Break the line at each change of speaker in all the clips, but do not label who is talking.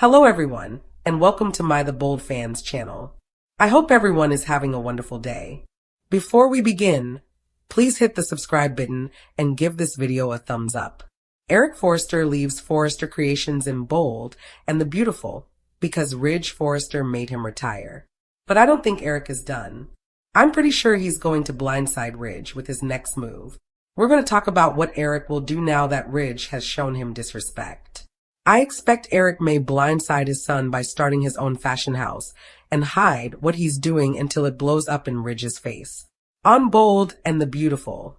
Hello everyone, and welcome to My The Bold Fans channel. I hope everyone is having a wonderful day. Before we begin, please hit the subscribe button and give this video a thumbs up. Eric Forrester leaves Forrester Creations in bold and the beautiful because Ridge Forrester made him retire. But I don't think Eric is done. I'm pretty sure he's going to blindside Ridge with his next move. We're going to talk about what Eric will do now that Ridge has shown him disrespect. I expect Eric may blindside his son by starting his own fashion house and hide what he's doing until it blows up in Ridge's face. On Bold and the Beautiful,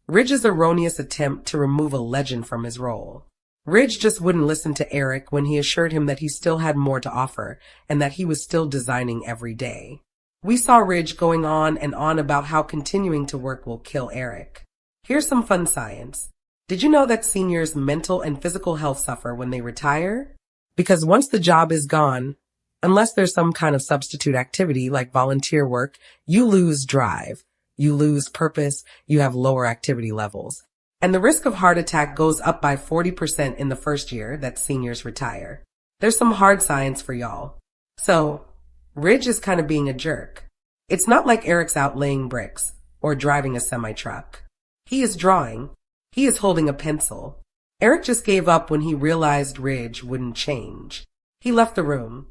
Ridge's erroneous attempt to remove a legend from his role. Ridge just wouldn't listen to Eric when he assured him that he still had more to offer and that he was still designing every day. We saw Ridge going on and on about how continuing to work will kill Eric. Here's some fun science. Did you know that seniors' mental and physical health suffer when they retire? Because once the job is gone, unless there's some kind of substitute activity like volunteer work, you lose drive, you lose purpose, you have lower activity levels. And the risk of heart attack goes up by 40% in the first year that seniors retire. There's some hard science for y'all. So, Ridge is kind of being a jerk. It's not like Eric's out laying bricks or driving a semi-truck. He is drawing. He is holding a pencil. Eric just gave up when he realized Ridge wouldn't change. He left the room.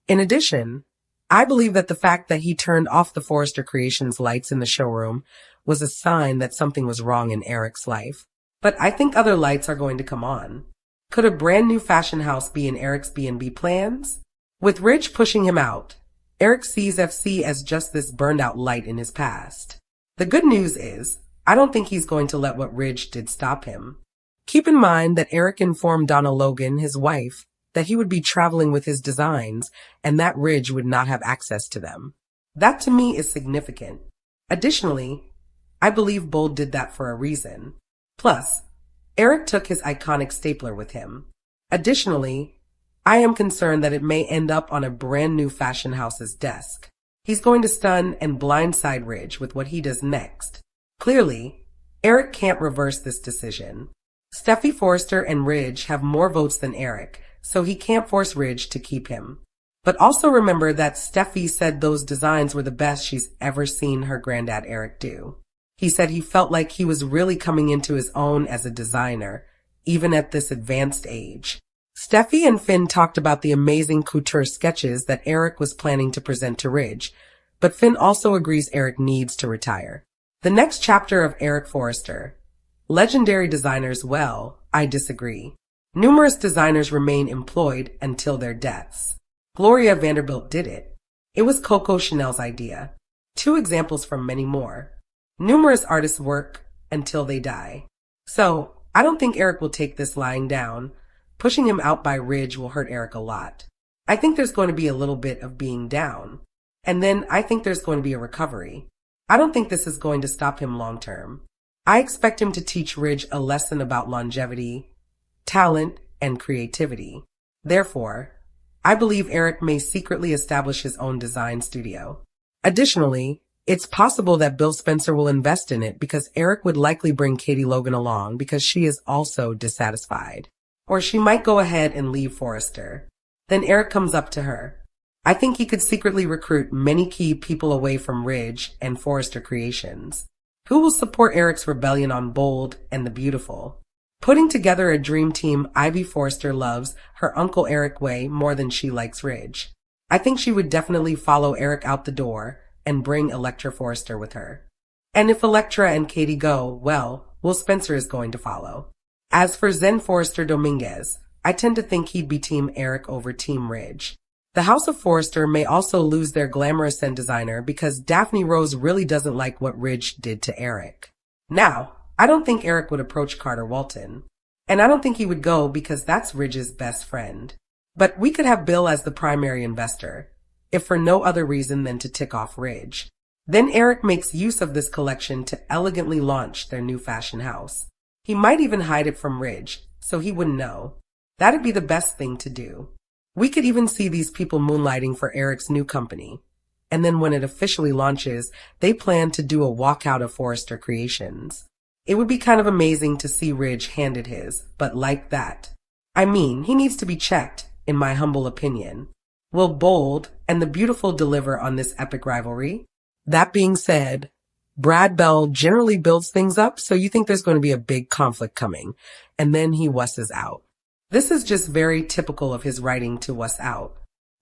In addition, I believe that the fact that he turned off the Forrester Creations lights in the showroom was a sign that something was wrong in Eric's life. But I think other lights are going to come on. Could a brand new fashion house be in Eric's B&B plans? With Ridge pushing him out, Eric sees FC as just this burned out light in his past. The good news is, I don't think he's going to let what Ridge did stop him. Keep in mind that Eric informed Donna Logan, his wife, that he would be traveling with his designs and that Ridge would not have access to them. That to me is significant. Additionally, I believe Bold did that for a reason. Plus, Eric took his iconic stapler with him. Additionally, I am concerned that it may end up on a brand new fashion house's desk. He's going to stun and blindside Ridge with what he does next. Clearly, Eric can't reverse this decision. Steffi Forrester and Ridge have more votes than Eric, so he can't force Ridge to keep him. But also remember that Steffi said those designs were the best she's ever seen her granddad Eric do. He said he felt like he was really coming into his own as a designer, even at this advanced age. Steffi and Finn talked about the amazing couture sketches that Eric was planning to present to Ridge, but Finn also agrees Eric needs to retire. The next chapter of Eric Forrester. Legendary designers, well, I disagree. Numerous designers remain employed until their deaths. Gloria Vanderbilt did it. It was Coco Chanel's idea. 2 examples from many more. Numerous artists work until they die. So, I don't think Eric will take this lying down. Pushing him out by Ridge will hurt Eric a lot. I think there's going to be a little bit of being down. And then I think there's going to be a recovery. I don't think this is going to stop him long term. I expect him to teach Ridge a lesson about longevity, talent, and creativity. Therefore, I believe Eric may secretly establish his own design studio. Additionally, it's possible that Bill Spencer will invest in it because Eric would likely bring Katie Logan along because she is also dissatisfied. Or she might go ahead and leave Forrester. Then Eric comes up to her. I think he could secretly recruit many key people away from Ridge and Forrester Creations. Who will support Eric's rebellion on Bold and the Beautiful? Putting together a dream team, Ivy Forrester loves her Uncle Eric way more than she likes Ridge. I think she would definitely follow Eric out the door and bring Electra Forrester with her. And if Electra and Katie go, well, Will Spencer is going to follow. As for Zen Forrester Dominguez, I tend to think he'd be Team Eric over Team Ridge. The House of Forrester may also lose their glamorous scent designer because Daphne Rose really doesn't like what Ridge did to Eric. Now, I don't think Eric would approach Carter Walton. And I don't think he would go because that's Ridge's best friend. But we could have Bill as the primary investor, if for no other reason than to tick off Ridge. Then Eric makes use of this collection to elegantly launch their new fashion house. He might even hide it from Ridge, so he wouldn't know. That'd be the best thing to do. We could even see these people moonlighting for Eric's new company. And then when it officially launches, they plan to do a walkout of Forrester Creations. It would be kind of amazing to see Ridge handed his, but like that. I mean, he needs to be checked in my humble opinion. Will Bold and the Beautiful deliver on this epic rivalry? That being said, Brad Bell generally builds things up, so you think there's going to be a big conflict coming, and then he wusses out. This is just very typical of his writing to wuss out.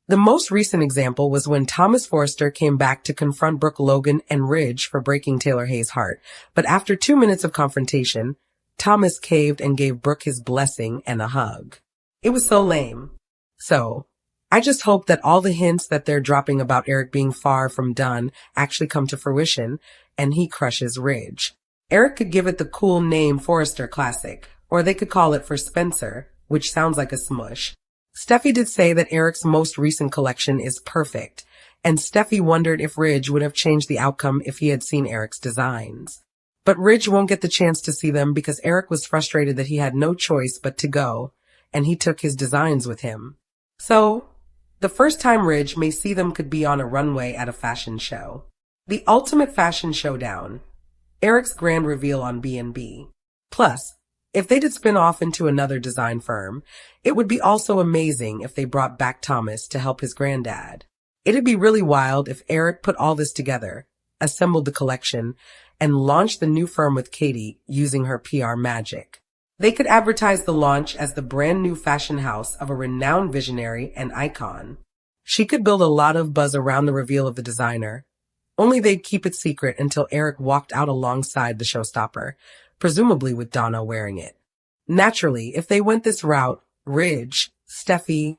The most recent example was when Thomas Forrester came back to confront Brooke Logan and Ridge for breaking Taylor Hayes' heart, but after 2 minutes of confrontation, Thomas caved and gave Brooke his blessing and a hug. It was so lame. So, I just hope that all the hints that they're dropping about Eric being far from done actually come to fruition, and he crushes Ridge. Eric could give it the cool name Forrester Classic, or they could call it for Spencer, which sounds like a smush. Steffi did say that Eric's most recent collection is perfect, and Steffi wondered if Ridge would have changed the outcome if he had seen Eric's designs. But Ridge won't get the chance to see them because Eric was frustrated that he had no choice but to go, and he took his designs with him. So, the first time Ridge may see them could be on a runway at a fashion show. The ultimate fashion showdown. Eric's grand reveal on B&B. Plus, if they did spin off into another design firm, it would be also amazing if they brought back Thomas to help his granddad. It'd be really wild if Eric put all this together, assembled the collection, and launched the new firm with Katie using her PR magic. They could advertise the launch as the brand new fashion house of a renowned visionary and icon. She could build a lot of buzz around the reveal of the designer. Only they'd keep it secret until Eric walked out alongside the showstopper, presumably with Donna wearing it. Naturally, if they went this route, Ridge, Steffi,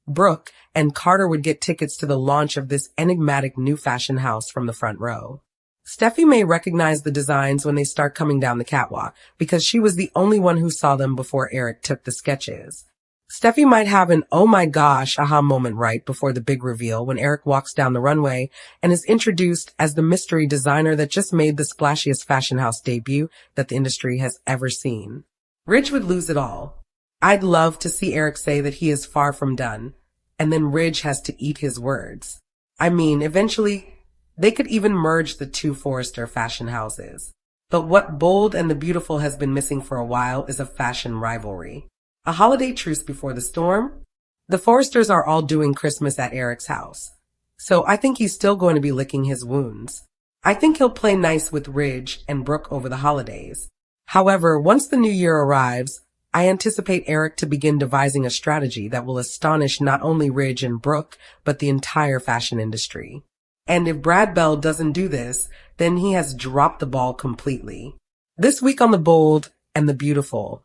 Brooke, and Carter would get tickets to the launch of this enigmatic new fashion house from the front row. Steffi may recognize the designs when they start coming down the catwalk, because she was the only one who saw them before Eric took the sketches. Steffi might have an oh my gosh aha moment right before the big reveal when Eric walks down the runway and is introduced as the mystery designer that just made the splashiest fashion house debut that the industry has ever seen. Ridge would lose it all. I'd love to see Eric say that he is far from done, and then Ridge has to eat his words. I mean, eventually, they could even merge the two Forrester fashion houses. But what Bold and the Beautiful has been missing for a while is a fashion rivalry. A holiday truce before the storm? The Forresters are all doing Christmas at Eric's house, so I think he's still going to be licking his wounds. I think he'll play nice with Ridge and Brooke over the holidays. However, once the new year arrives, I anticipate Eric to begin devising a strategy that will astonish not only Ridge and Brooke, but the entire fashion industry. And if Brad Bell doesn't do this, then he has dropped the ball completely. This week on The Bold and the Beautiful,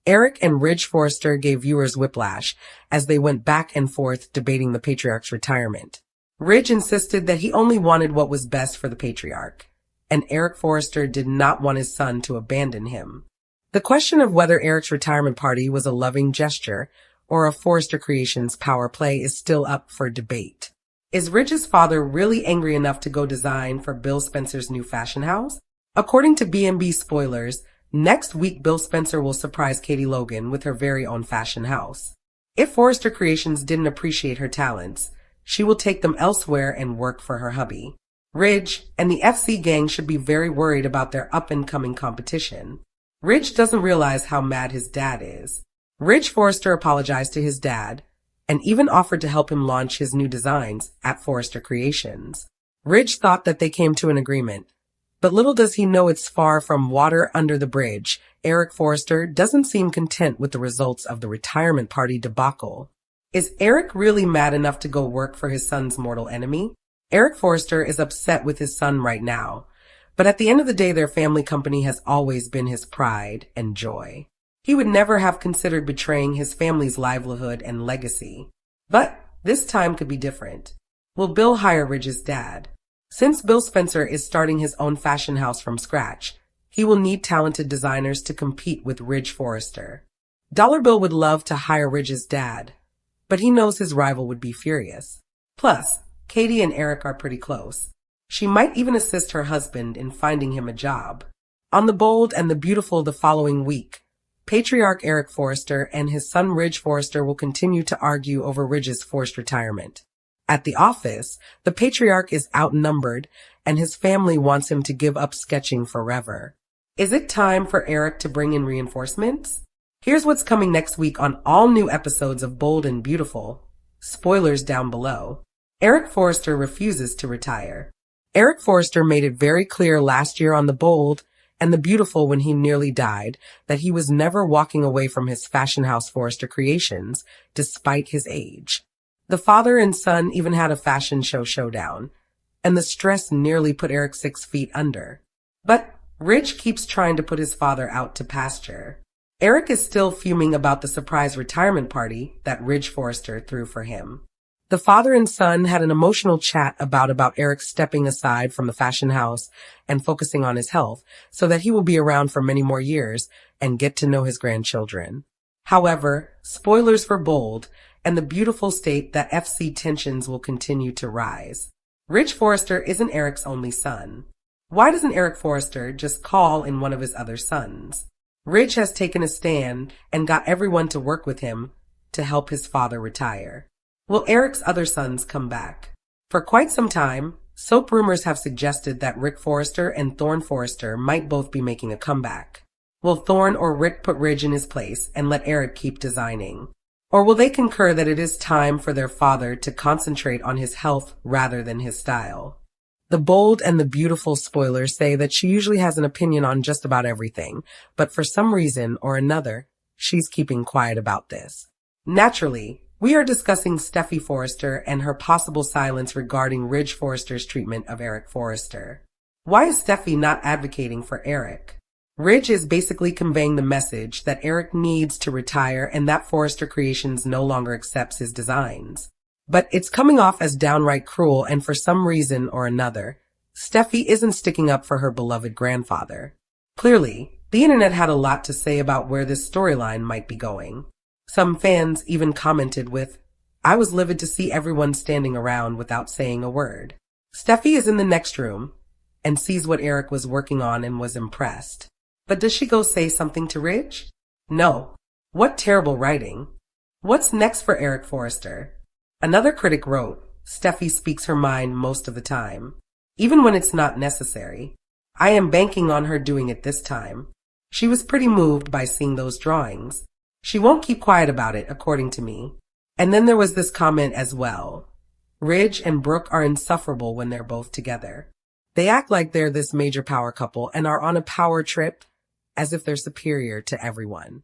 Eric and Ridge Forrester gave viewers whiplash as they went back and forth debating the patriarch's retirement. Ridge insisted that he only wanted what was best for the patriarch, and Eric Forrester did not want his son to abandon him. The question of whether Eric's retirement party was a loving gesture or a Forrester Creations power play is still up for debate. Is Ridge's father really angry enough to go design for Bill Spencer's new fashion house? According to B&B spoilers, next week Bill Spencer will surprise Katie Logan with her very own fashion house. If Forrester Creations didn't appreciate her talents, she will take them elsewhere and work for her hubby. Ridge and the FC gang should be very worried about their up-and-coming competition. Ridge doesn't realize how mad his dad is. Ridge Forrester apologized to his dad and even offered to help him launch his new designs at Forrester Creations. Ridge thought that they came to an agreement, but little does he know it's far from water under the bridge. Eric Forrester doesn't seem content with the results of the retirement party debacle. Is Eric really mad enough to go work for his son's mortal enemy? Eric Forrester is upset with his son right now, but at the end of the day, their family company has always been his pride and joy. He would never have considered betraying his family's livelihood and legacy. But this time could be different. Will Bill hire Ridge's dad? Since Bill Spencer is starting his own fashion house from scratch, he will need talented designers to compete with Ridge Forrester. Dollar Bill would love to hire Ridge's dad, but he knows his rival would be furious. Plus, Katie and Eric are pretty close. She might even assist her husband in finding him a job. On The Bold and the Beautiful the following week, Patriarch Eric Forrester and his son Ridge Forrester will continue to argue over Ridge's forced retirement. At the office, the patriarch is outnumbered and his family wants him to give up sketching forever. Is it time for Eric to bring in reinforcements? Here's what's coming next week on all new episodes of Bold and Beautiful. Spoilers down below. Eric Forrester refuses to retire. Eric Forrester made it very clear last year on The Bold and the Beautiful when he nearly died that he was never walking away from his fashion house Forrester Creations, despite his age. The father and son even had a fashion show showdown, and the stress nearly put Eric 6 feet under. But Ridge keeps trying to put his father out to pasture. Eric is still fuming about the surprise retirement party that Ridge Forrester threw for him. The father and son had an emotional chat about Eric stepping aside from the fashion house and focusing on his health so that he will be around for many more years and get to know his grandchildren. However, spoilers for Bold and the Beautiful state that FC tensions will continue to rise. Ridge Forrester isn't Eric's only son. Why doesn't Eric Forrester just call in one of his other sons? Ridge has taken a stand and got everyone to work with him to help his father retire. Will Eric's other sons come back? For quite some time, soap rumors have suggested that Rick Forrester and Thorne Forrester might both be making a comeback. Will Thorne or Rick put Ridge in his place and let Eric keep designing? Or will they concur that it is time for their father to concentrate on his health rather than his style? The Bold and the Beautiful spoilers say that she usually has an opinion on just about everything, but for some reason or another, she's keeping quiet about this. Naturally, we are discussing Steffy Forrester and her possible silence regarding Ridge Forrester's treatment of Eric Forrester. Why is Steffy not advocating for Eric? Ridge is basically conveying the message that Eric needs to retire and that Forrester Creations no longer accepts his designs. But it's coming off as downright cruel, and for some reason or another, Steffy isn't sticking up for her beloved grandfather. Clearly, the internet had a lot to say about where this storyline might be going. Some fans even commented with, "I was livid to see everyone standing around without saying a word." Steffy is in the next room and sees what Eric was working on and was impressed. But does she go say something to Ridge? No. What terrible writing. What's next for Eric Forrester? Another critic wrote, Steffy speaks her mind most of the time, even when it's not necessary. I am banking on her doing it this time. She was pretty moved by seeing those drawings. She won't keep quiet about it, according to me. And then there was this comment as well. Ridge and Brooke are insufferable when they're both together. They act like they're this major power couple and are on a power trip as if they're superior to everyone.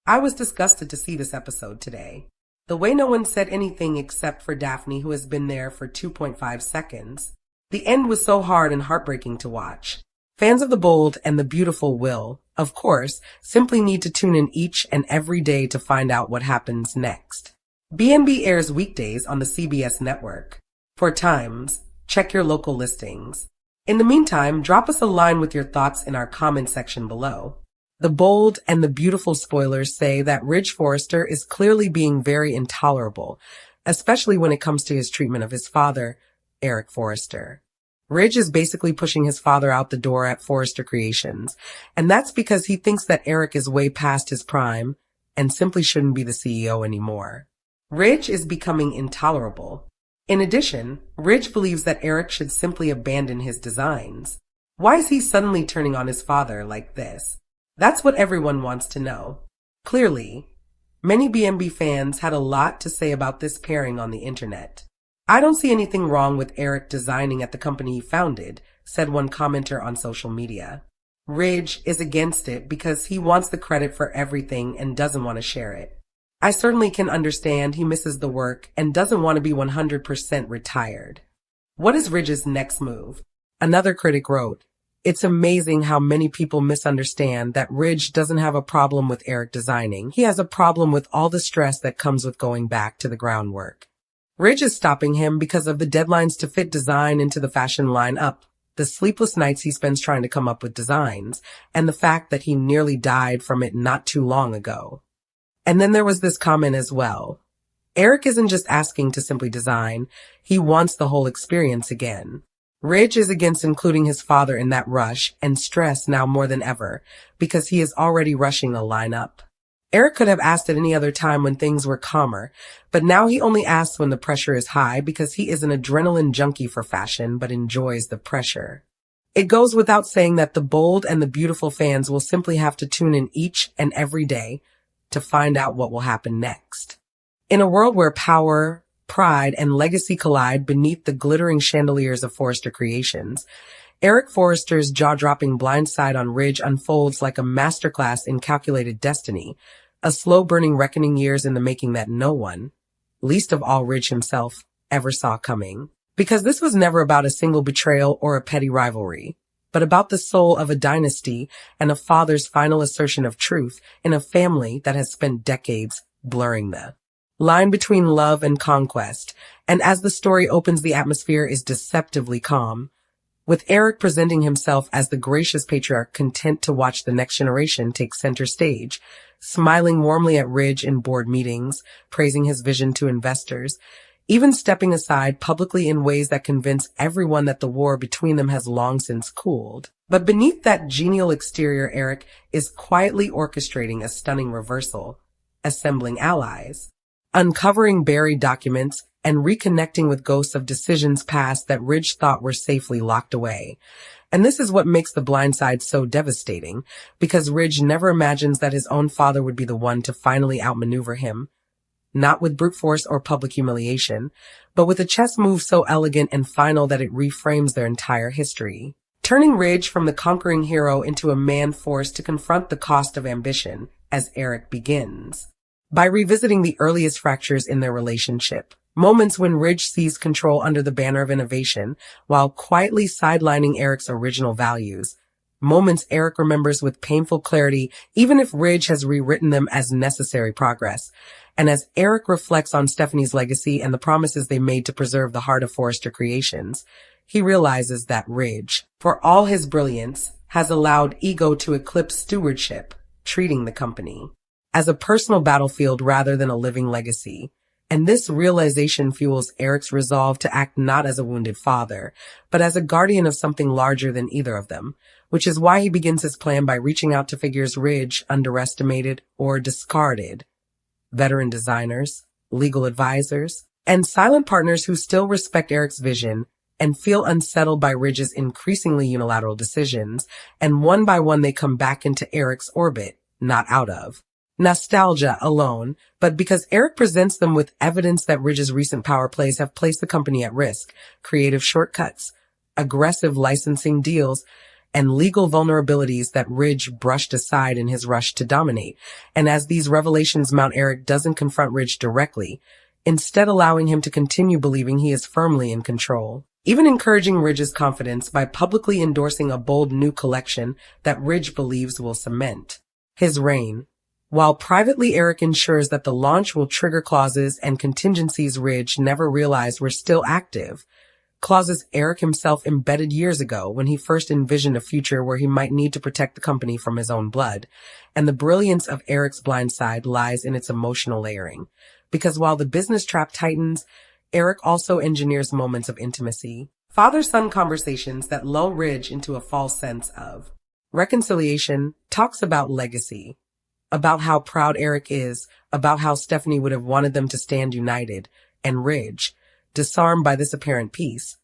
I was disgusted to see this episode today. The way no one said anything except for Daphne, who has been there for 2.5 seconds. The end was so hard and heartbreaking to watch. Fans of The Bold and the Beautiful will, of course, simply need to tune in each and every day to find out what happens next. B&B airs weekdays on the CBS network. For times, check your local listings. In the meantime, drop us a line with your thoughts in our comment section below. The Bold and the Beautiful spoilers say that Ridge Forrester is clearly being very intolerable, especially when it comes to his treatment of his father, Eric Forrester. Ridge is basically pushing his father out the door at Forrester Creations, and that's because he thinks that Eric is way past his prime and simply shouldn't be the CEO anymore. Ridge is becoming intolerable. In addition, Ridge believes that Eric should simply abandon his designs. Why is he suddenly turning on his father like this? That's what everyone wants to know. Clearly, many B&B fans had a lot to say about this pairing on the internet. I don't see anything wrong with Eric designing at the company he founded, said one commenter on social media. Ridge is against it because he wants the credit for everything and doesn't want to share it. I certainly can understand he misses the work and doesn't want to be 100% retired. What is Ridge's next move? Another critic wrote, it's amazing how many people misunderstand that Ridge doesn't have a problem with Eric designing. He has a problem with all the stress that comes with going back to the groundwork. Ridge is stopping him because of the deadlines to fit design into the fashion lineup, the sleepless nights he spends trying to come up with designs, and the fact that he nearly died from it not too long ago. And then there was this comment as well. Eric isn't just asking to simply design, he wants the whole experience again. Ridge is against including his father in that rush and stress now more than ever because he is already rushing a lineup. Eric could have asked at any other time when things were calmer, but now he only asks when the pressure is high because he is an adrenaline junkie for fashion but enjoys the pressure. It goes without saying that the Bold and the Beautiful fans will simply have to tune in each and every day to find out what will happen next. In a world where power, pride, and legacy collide beneath the glittering chandeliers of Forrester Creations, Eric Forrester's jaw-dropping blindside on Ridge unfolds like a masterclass in calculated destiny, a slow-burning reckoning years in the making that no one, least of all Ridge himself, ever saw coming. Because this was never about a single betrayal or a petty rivalry, but about the soul of a dynasty and a father's final assertion of truth in a family that has spent decades blurring the line between love and conquest. And as the story opens, the atmosphere is deceptively calm, with Eric presenting himself as the gracious patriarch content to watch the next generation take center stage, smiling warmly at Ridge in board meetings, praising his vision to investors, even stepping aside publicly in ways that convince everyone that the war between them has long since cooled. But beneath that genial exterior, Eric is quietly orchestrating a stunning reversal, assembling allies, uncovering buried documents, and reconnecting with ghosts of decisions past that Ridge thought were safely locked away. And this is what makes The Blind Side so devastating, because Ridge never imagines that his own father would be the one to finally outmaneuver him, not with brute force or public humiliation, but with a chess move so elegant and final that it reframes their entire history, turning Ridge from the conquering hero into a man forced to confront the cost of ambition as Eric begins by revisiting the earliest fractures in their relationship. Moments when Ridge seized control under the banner of innovation while quietly sidelining Eric's original values. Moments Eric remembers with painful clarity, even if Ridge has rewritten them as necessary progress. And as Eric reflects on Stephanie's legacy and the promises they made to preserve the heart of Forrester Creations, he realizes that Ridge, for all his brilliance, has allowed ego to eclipse stewardship, treating the company as a personal battlefield rather than a living legacy. And this realization fuels Eric's resolve to act not as a wounded father, but as a guardian of something larger than either of them, which is why he begins his plan by reaching out to figures Ridge underestimated or discarded: veteran designers, legal advisors, and silent partners who still respect Eric's vision and feel unsettled by Ridge's increasingly unilateral decisions, and one by one they come back into Eric's orbit, not out of nostalgia alone, but because Eric presents them with evidence that Ridge's recent power plays have placed the company at risk: creative shortcuts, aggressive licensing deals, and legal vulnerabilities that Ridge brushed aside in his rush to dominate. And as these revelations mount, Eric doesn't confront Ridge directly, instead allowing him to continue believing he is firmly in control, even encouraging Ridge's confidence by publicly endorsing a bold new collection that Ridge believes will cement his reign. While privately, Eric ensures that the launch will trigger clauses and contingencies Ridge never realized were still active. Clauses Eric himself embedded years ago when he first envisioned a future where he might need to protect the company from his own blood. And the brilliance of Eric's Blind Side lies in its emotional layering. Because while the business trap tightens, Eric also engineers moments of intimacy, father-son conversations that lull Ridge into a false sense of reconciliation, talks about legacy, about how proud Eric is, about how Stephanie would have wanted them to stand united, and Ridge, disarmed by this apparent peace,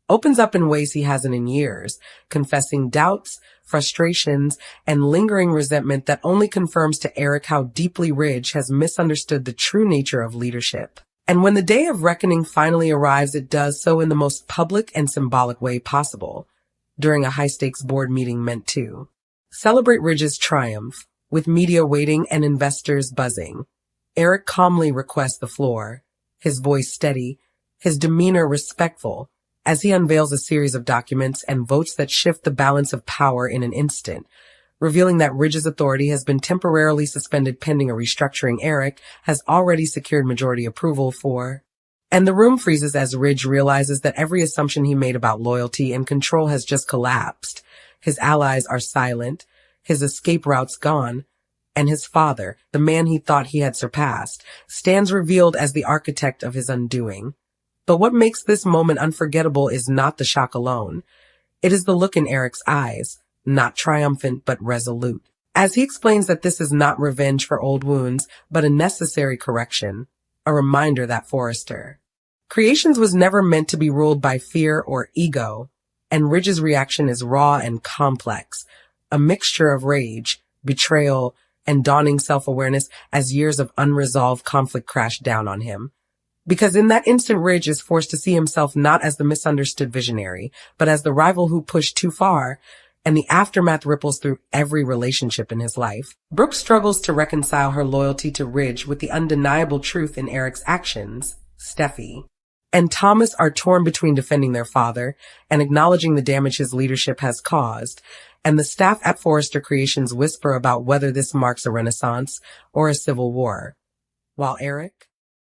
opens up in ways he hasn't in years, confessing doubts, frustrations, and lingering resentment that only confirms to Eric how deeply Ridge has misunderstood the true nature of leadership. And when the day of reckoning finally arrives, it does so in the most public and symbolic way possible, during a high-stakes board meeting meant to celebrate Ridge's triumph. With media waiting and investors buzzing, Eric calmly requests the floor, his voice steady, his demeanor respectful, as he unveils a series of documents and votes that shift the balance of power in an instant, revealing that Ridge's authority has been temporarily suspended pending a restructuring Eric has already secured majority approval for. And the room freezes as Ridge realizes that every assumption he made about loyalty and control has just collapsed. His allies are silent, his escape routes gone, and his father, the man he thought he had surpassed, stands revealed as the architect of his undoing. But what makes this moment unforgettable is not the shock alone. It is the look in Eric's eyes, not triumphant but resolute, as he explains that this is not revenge for old wounds, but a necessary correction, a reminder that Forrester Creations was never meant to be ruled by fear or ego, and Ridge's reaction is raw and complex, a mixture of rage, betrayal, and dawning self-awareness as years of unresolved conflict crash down on him. Because in that instant, Ridge is forced to see himself not as the misunderstood visionary, but as the rival who pushed too far, and the aftermath ripples through every relationship in his life. Brooke struggles to reconcile her loyalty to Ridge with the undeniable truth in Eric's actions. Steffi and Thomas are torn between defending their father and acknowledging the damage his leadership has caused, and the staff at Forrester Creations whisper about whether this marks a renaissance or a civil war. While Eric